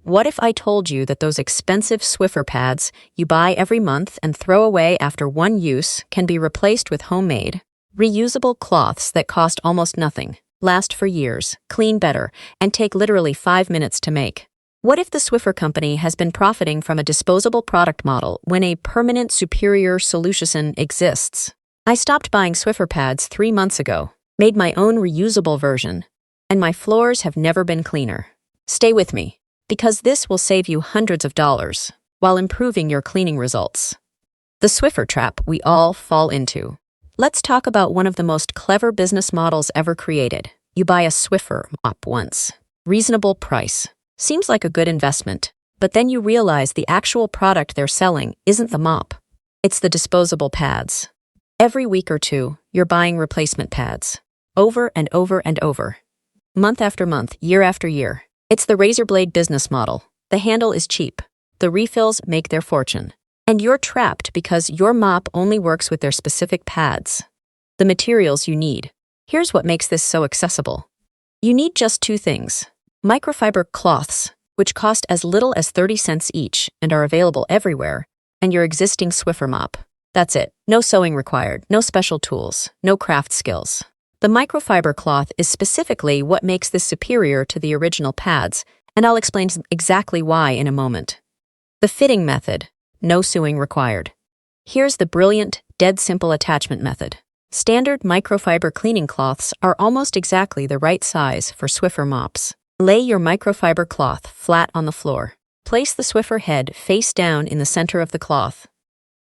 What if I told you that those expensive Swiffer pads you buy every month and throw away after one use can be replaced with homemade, reusable cloths that cost almost nothing, last for years, clean better, and take literally 5 minutes to make? What if the Swiffer company has been profiting from a disposable product model when a permanent superior solution exists? I stopped buying Swiffer pads 3 months ago, made my own reusable version, and my floors have never been cleaner. Stay with me, because this will save you hundreds of dollars while improving your cleaning results. The Swiffer trap we all fall into. Let's talk about one of the most clever business models ever created. You buy a Swiffer mop once. Reasonable price. Seems like a good investment, but then you realize the actual product they're selling isn't the mop. It's the disposable pads. Every week or two, you're buying replacement pads. Over and over and over. Month after month, year after year. It's the razor blade business model. The handle is cheap. The refills make their fortune. And you're trapped because your mop only works with their specific pads. The materials you need. Here's what makes this so accessible. You need just 2 things. Microfiber cloths, which cost as little as 30 cents each and are available everywhere, and your existing Swiffer mop. That's it. No sewing required, no special tools, no craft skills. The microfiber cloth is specifically what makes this superior to the original pads, and I'll explain exactly why in a moment. The fitting method. No sewing required. Here's the brilliant, dead simple attachment method. Standard microfiber cleaning cloths are almost exactly the right size for Swiffer mops. Lay your microfiber cloth flat on the floor. Place the Swiffer head face down in the center of the cloth.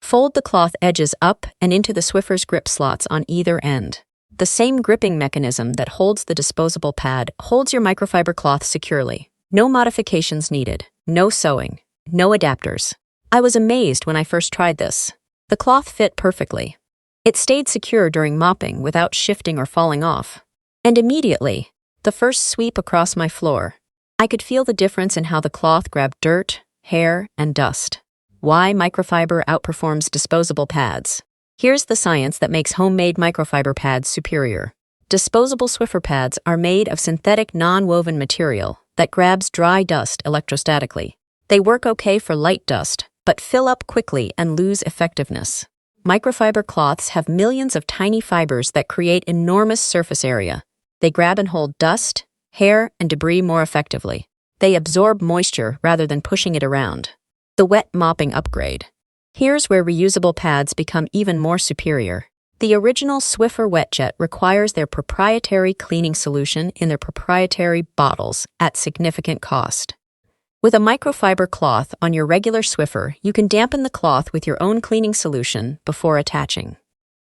Fold the cloth edges up and into the Swiffer's grip slots on either end. The same gripping mechanism that holds the disposable pad holds your microfiber cloth securely. No modifications needed. No sewing. No adapters. I was amazed when I first tried this. The cloth fit perfectly. It stayed secure during mopping without shifting or falling off. And immediately, the first sweep across my floor, I could feel the difference in how the cloth grabbed dirt, hair, and dust. Why microfiber outperforms disposable pads. Here's the science that makes homemade microfiber pads superior. Disposable Swiffer pads are made of synthetic non-woven material that grabs dry dust electrostatically. They work okay for light dust, but fill up quickly and lose effectiveness. Microfiber cloths have millions of tiny fibers that create enormous surface area. They grab and hold dust, hair, and debris more effectively. They absorb moisture rather than pushing it around. The wet mopping upgrade. Here's where reusable pads become even more superior. The original Swiffer WetJet requires their proprietary cleaning solution in their proprietary bottles at significant cost. With a microfiber cloth on your regular Swiffer, you can dampen the cloth with your own cleaning solution before attaching.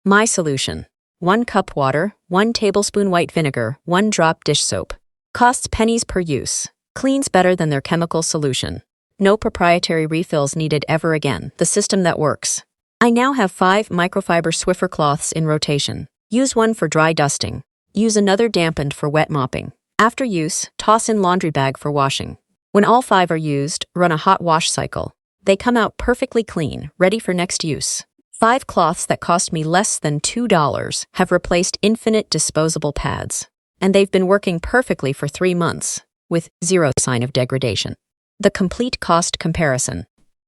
My solution. 1 cup water, 1 tablespoon white vinegar, 1 drop dish soap. Costs pennies per use. Cleans better than their chemical solution. No proprietary refills needed ever again. The system that works. I now have 5 microfiber Swiffer cloths in rotation. Use one for dry dusting. Use another dampened for wet mopping. After use, toss in laundry bag for washing. When all 5 are used, run a hot wash cycle. They come out perfectly clean, ready for next use. 5 cloths that cost me less than $2 have replaced infinite disposable pads. And they've been working perfectly for 3 months, with 0 sign of degradation. The complete cost comparison.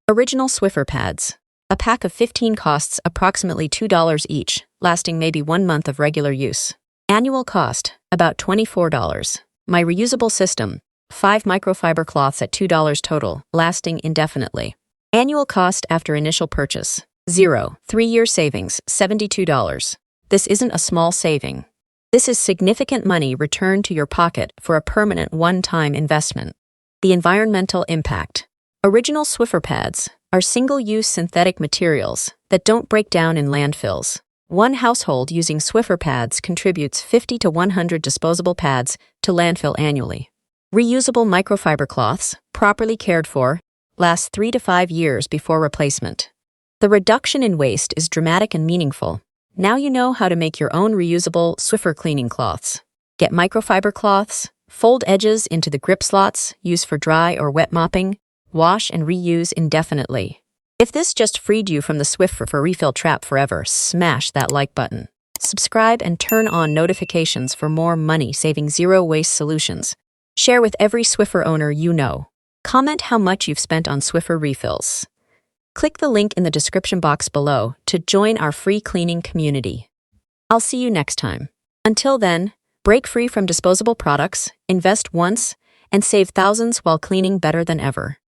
Original Swiffer pads. A pack of 15 costs approximately $2 each, lasting maybe 1 month of regular use. Annual cost, about $24. My reusable system. 5 microfiber cloths at $2 total, lasting indefinitely. Annual cost after initial purchase. 0. 3-year savings, $72. This isn't a small saving. This is significant money returned to your pocket for a permanent one-time investment. The environmental impact. Original Swiffer pads are single-use synthetic materials that don't break down in landfills. One household using Swiffer pads contributes 50 to 100 disposable pads to landfill annually. Reusable microfiber cloths, properly cared for, last 3 to 5 years before replacement. The reduction in waste is dramatic and meaningful. Now you know how to make your own reusable Swiffer cleaning cloths. Get microfiber cloths, fold edges into the grip slots, use for dry or wet mopping, wash and reuse indefinitely. If this just freed you from the Swiffer for refill trap forever, smash that like button. Subscribe and turn on notifications for more money-saving zero-waste solutions. Share with every Swiffer owner you know. Comment how much you've spent on Swiffer refills. Click the link in the description box below to join our free cleaning community. I'll see you next time. Until then, break free from disposable products, invest once, and save thousands while cleaning better than ever.